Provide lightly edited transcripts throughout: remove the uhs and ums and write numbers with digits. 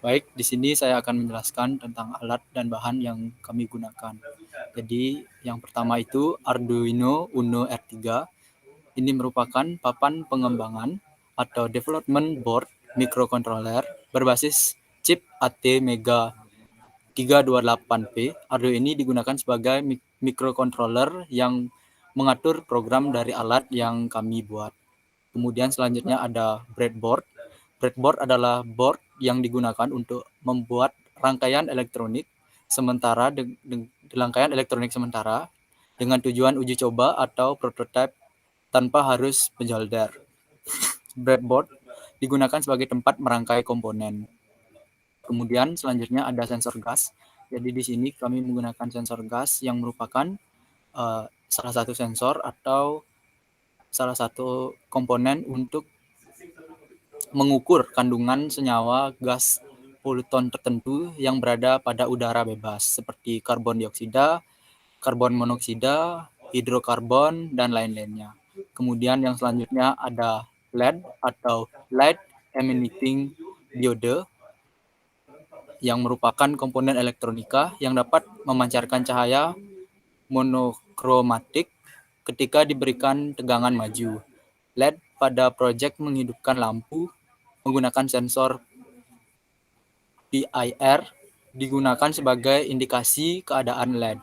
Baik, di sini saya akan menjelaskan tentang alat dan bahan yang kami gunakan. Jadi, yang pertama itu Arduino Uno R3. Ini merupakan papan pengembangan atau development board microcontroller berbasis chip AT Mega 328P. Arduino ini digunakan sebagai microcontroller yang mengatur program dari alat yang kami buat. Kemudian selanjutnya ada breadboard. Breadboard adalah board yang digunakan untuk membuat rangkaian elektronik sementara dengan tujuan uji coba atau prototipe tanpa harus menjolder. Breadboard digunakan sebagai tempat merangkai komponen. Kemudian selanjutnya ada sensor gas. Jadi di sini kami menggunakan sensor gas yang merupakan salah satu sensor atau salah satu komponen untuk mengukur kandungan senyawa gas polutan tertentu yang berada pada udara bebas seperti karbon dioksida, karbon monoksida, hidrokarbon, dan lain-lainnya. Kemudian yang selanjutnya ada LED atau Light Emitting Diode yang merupakan komponen elektronika yang dapat memancarkan cahaya monokromatik ketika diberikan tegangan maju. LED pada proyek menghidupkan lampu menggunakan sensor PIR digunakan sebagai indikasi keadaan LED.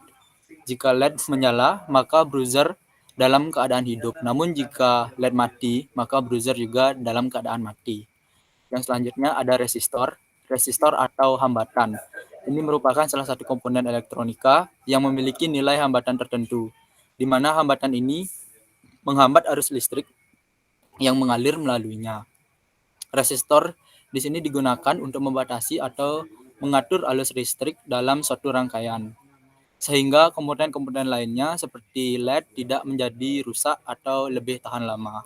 Jika LED menyala, maka browser dalam keadaan hidup. Namun jika LED mati, maka browser juga dalam keadaan mati. Yang selanjutnya ada resistor. Resistor atau hambatan. Ini merupakan salah satu komponen elektronika yang memiliki nilai hambatan tertentu, di mana hambatan ini menghambat arus listrik yang mengalir melaluinya. Resistor di sini digunakan untuk membatasi atau mengatur arus listrik dalam suatu rangkaian, sehingga komponen-komponen lainnya seperti LED tidak menjadi rusak atau lebih tahan lama.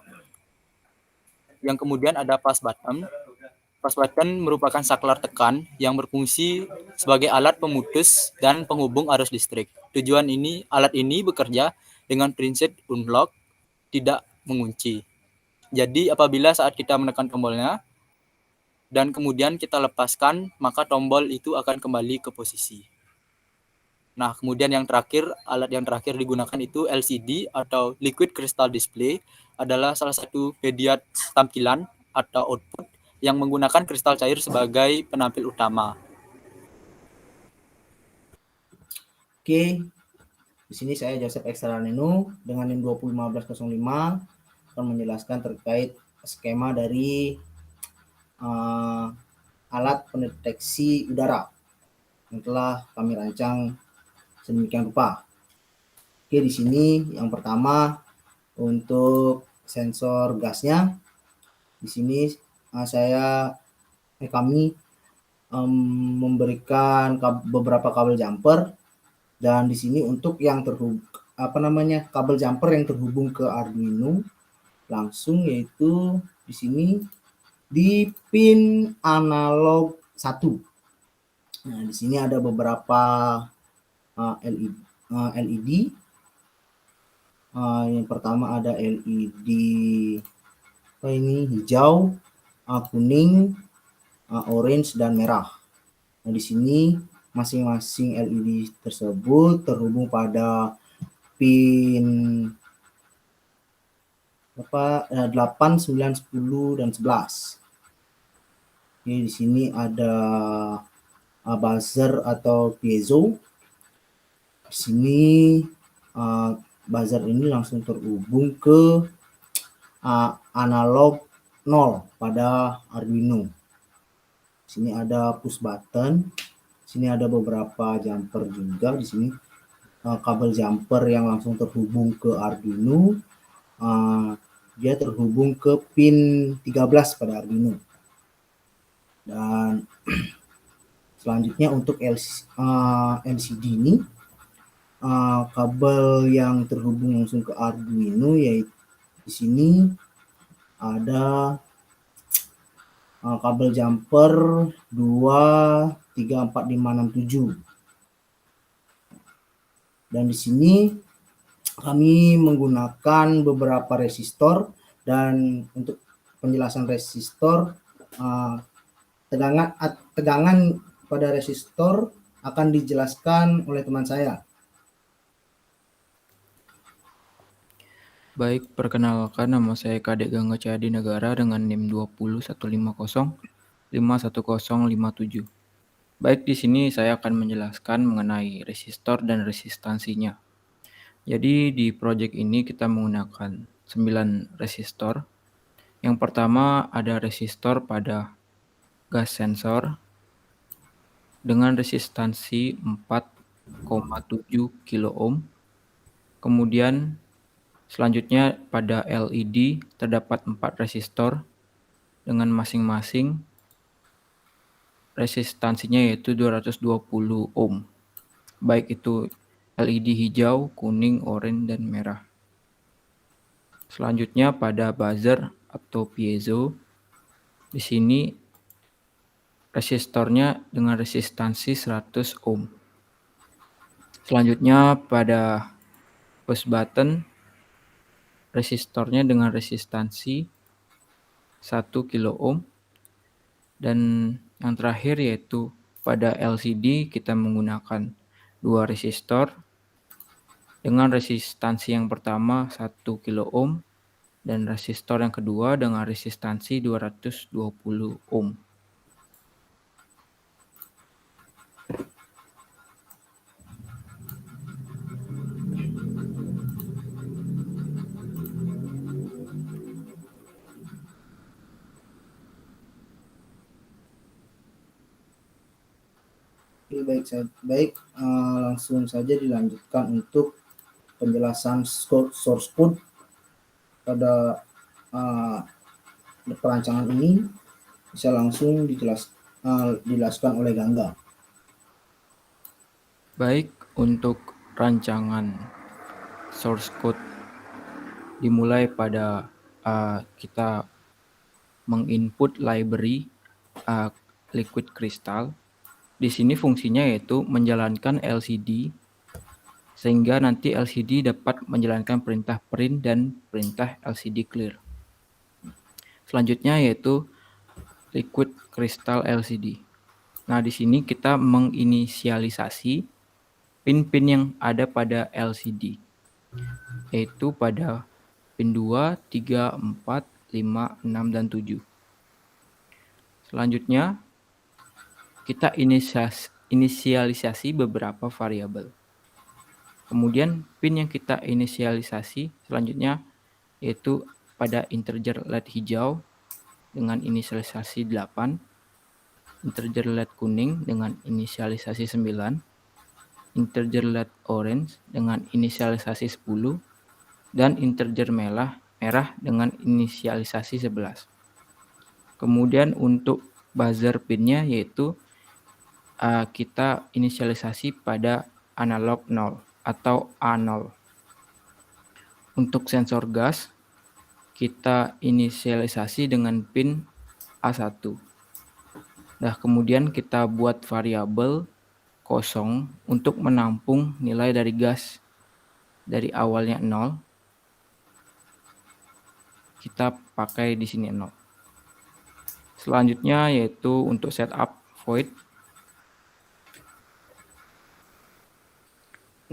Yang kemudian ada pass button. Pass button merupakan saklar tekan yang berfungsi sebagai alat pemutus dan penghubung arus listrik. Alat ini bekerja dengan prinsip unlock, tidak mengunci. Jadi apabila saat kita menekan tombolnya dan kemudian kita lepaskan, maka tombol itu akan kembali ke posisi. Nah, kemudian alat yang terakhir digunakan itu LCD atau Liquid Crystal Display, adalah salah satu media tampilan atau output yang menggunakan kristal cair sebagai penampil utama. Oke, di sini saya Joseph Ekstranenu dengan NIM 201505 akan menjelaskan terkait skema dari alat pendeteksi udara yang telah kami rancang sedemikian rupa. Oke, di sini yang pertama untuk sensor gasnya, di sini kami memberikan beberapa kabel jumper, dan di sini untuk yang kabel jumper yang terhubung ke Arduino langsung, yaitu di sini di pin analog 1. Nah, di sini ada beberapa LED. Yang pertama ada LED hijau, kuning, orange, dan merah. Nah, di sini masing-masing LED tersebut terhubung pada pin 8, 9, 10, dan 11. Oke, di sini ada buzzer atau piezo. Di sini buzzer ini langsung terhubung ke analog 0 pada Arduino. Di sini ada push button. Di sini ada beberapa jumper juga. Di sini kabel jumper yang langsung terhubung ke Arduino. Dia terhubung ke pin 13 pada Arduino. Dan selanjutnya untuk LCD ini, kabel yang terhubung langsung ke Arduino, yaitu di sini ada kabel jumper 2, 3, 4, 5, 6, 7. Dan di sini kami menggunakan beberapa resistor, dan untuk penjelasan resistor tegangan pada resistor akan dijelaskan oleh teman saya. Baik, perkenalkan nama saya Kadek Gangga Cahyadi Negara dengan NIM 2015051051057. Baik, di sini saya akan menjelaskan mengenai resistor dan resistansinya. Jadi di proyek ini kita menggunakan 9 resistor. Yang pertama ada resistor pada gas sensor dengan resistansi 4,7 kilo ohm. Kemudian selanjutnya pada LED terdapat 4 resistor dengan masing-masing resistansinya yaitu 220 ohm. Baik itu LED hijau, kuning, oranye, dan merah. Selanjutnya pada buzzer atau piezo. Di sini resistornya dengan resistansi 100 ohm. Selanjutnya pada push button resistornya dengan resistansi 1 kilo ohm. Dan yang terakhir yaitu pada LCD kita menggunakan 2 resistor dengan resistansi yang pertama 1 kilo ohm dan resistor yang kedua dengan resistansi 220 ohm. Langsung saja dilanjutkan untuk penjelasan source code pada perancangan ini. Bisa langsung dijelaskan oleh Gangga. Baik, untuk rancangan source code dimulai pada kita menginput library liquid crystal. Di sini fungsinya yaitu menjalankan LCD sehingga nanti LCD dapat menjalankan perintah print dan perintah LCD clear. Selanjutnya yaitu liquid crystal LCD. Nah, di sini kita menginisialisasi pin-pin yang ada pada LCD, yaitu pada pin 2, 3, 4, 5, 6, dan 7. Selanjutnya, kita inisialisasi beberapa variabel. Kemudian, pin yang kita inisialisasi selanjutnya yaitu pada integer LED hijau dengan inisialisasi 8, integer LED kuning dengan inisialisasi 9, integer LED orange dengan inisialisasi 10, dan integer merah dengan inisialisasi 11. Kemudian untuk buzzer pinnya yaitu kita inisialisasi pada analog 0 atau A0. Untuk sensor gas kita inisialisasi dengan pin A1. Nah, kemudian kita buat variabel kosong untuk menampung nilai dari gas dari awalnya 0. Kita pakai di sini 0. Selanjutnya yaitu untuk setup void.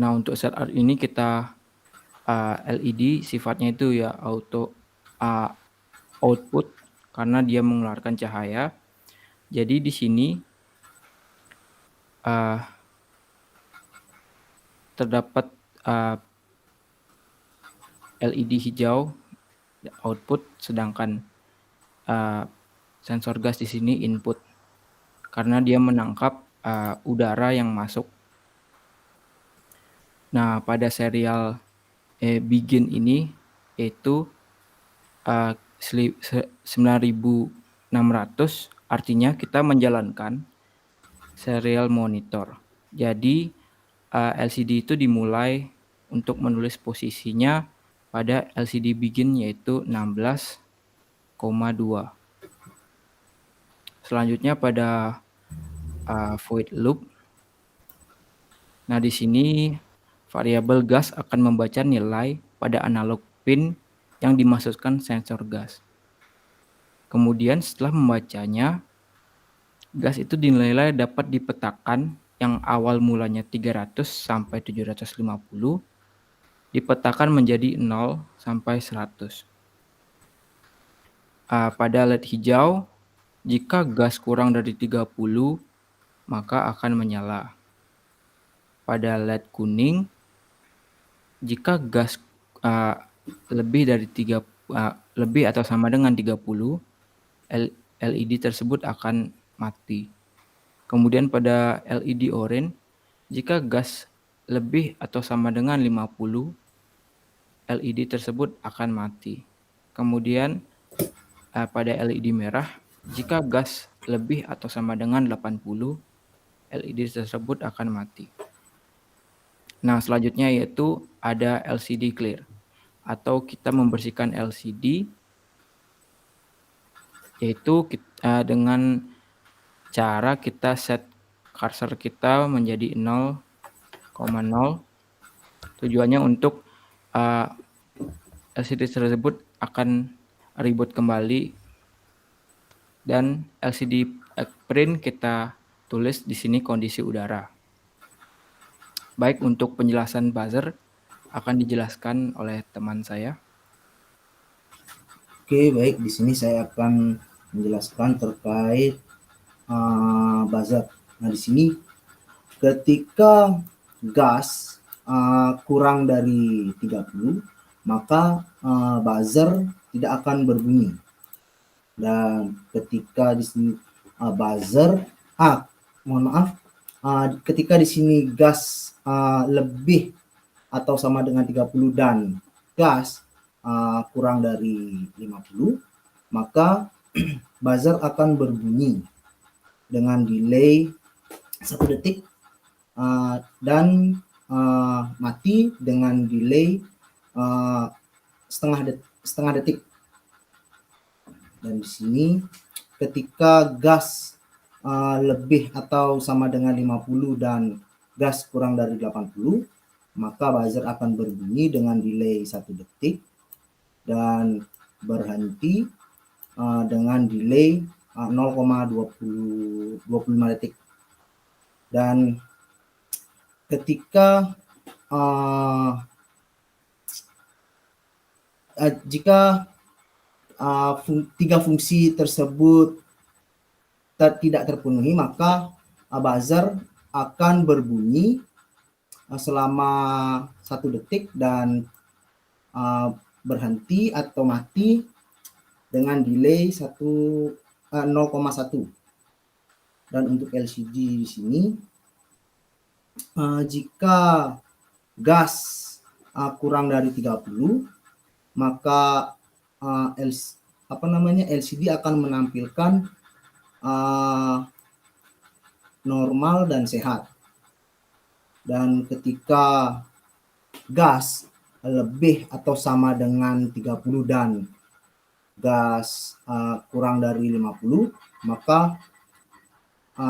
Nah, untuk setup ini kita LED sifatnya itu ya auto output karena dia mengeluarkan cahaya. Jadi di sini terdapat LED hijau output, sedangkan sensor gas di sini input karena dia menangkap udara yang masuk. Nah, pada serial begin ini yaitu 9600, artinya kita menjalankan serial monitor. Jadi LCD itu dimulai untuk menulis posisinya pada LCD begin yaitu 16,2. Selanjutnya pada void loop. Nah, di sini variabel gas akan membaca nilai pada analog pin yang dimasukkan sensor gas. Kemudian setelah membacanya, Gas itu dinilai dapat dipetakan yang awal mulanya 300 sampai 750 dipetakan menjadi 0 sampai 100. Pada LED hijau, jika gas kurang dari 30, maka akan menyala. Pada LED kuning, jika gas lebih atau sama dengan 30, LED tersebut akan mati. Kemudian pada LED oranye, jika gas lebih atau sama dengan 50, LED tersebut akan mati. Kemudian pada LED merah, jika gas lebih atau sama dengan 80, LED tersebut akan mati. Nah, selanjutnya yaitu ada LCD clear, atau kita membersihkan LCD, yaitu dengan cara kita set cursor kita menjadi 0,0. Tujuannya untuk LCD tersebut akan reboot kembali, dan LCD print kita tulis di sini kondisi udara. Baik, untuk penjelasan buzzer akan dijelaskan oleh teman saya. Oke, baik. Di sini saya akan menjelaskan terkait buzzer. Nah, di sini ketika gas kurang dari 30, maka buzzer tidak akan berbunyi. Dan ketika di sini ketika di sini gas lebih atau sama dengan 30 dan gas kurang dari 50, maka buzzer akan berbunyi dengan delay 1 detik dan mati dengan delay setengah detik. Dan di sini ketika gas lebih atau sama dengan 50 dan gas kurang dari 80, maka buzzer akan berbunyi dengan delay 1 detik dan berhenti dengan delay 0,25 detik. Dan ketika jika 3 fungsi tersebut tidak terpenuhi, maka buzzer akan berbunyi selama 1 detik dan berhenti atau mati dengan delay 0,1. Dan untuk LCD di sini, jika gas kurang dari 30, maka LCD akan menampilkan normal dan sehat. Dan ketika gas lebih atau sama dengan 30 dan gas kurang dari 50, maka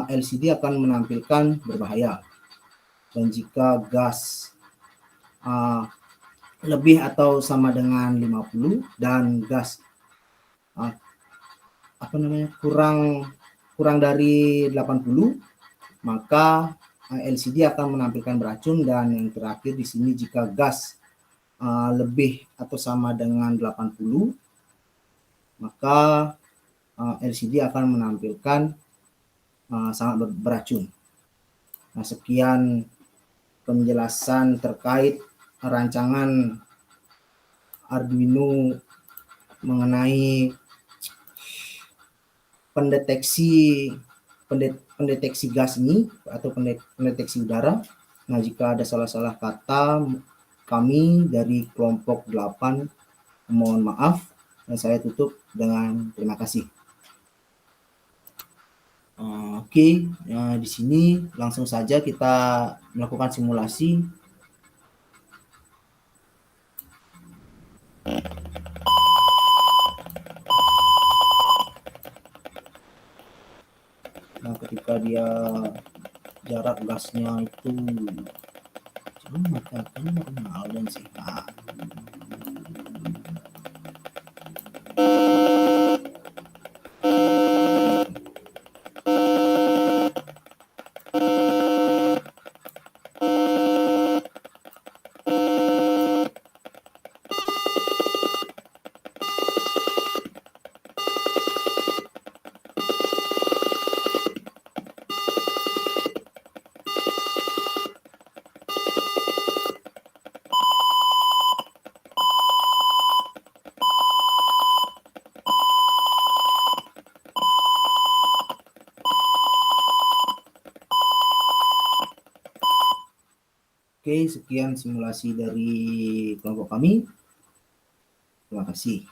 LCD akan menampilkan berbahaya. Dan jika gas lebih atau sama dengan 50 dan gas kurang dari 80, maka LCD akan menampilkan beracun. Dan yang terakhir di sini, jika gas lebih atau sama dengan 80, maka LCD akan menampilkan sangat beracun. Nah, sekian penjelasan terkait rancangan Arduino mengenai pendeteksi gas ini atau pendeteksi udara. Nah, jika ada salah-salah kata, kami dari kelompok 8 mohon maaf, dan saya tutup dengan terima kasih. Oke, di sini langsung saja kita melakukan simulasi. Nah, ketika dia jarak gasnya itu normal dan sehat. Oke, sekian simulasi dari kelompok kami. Terima kasih.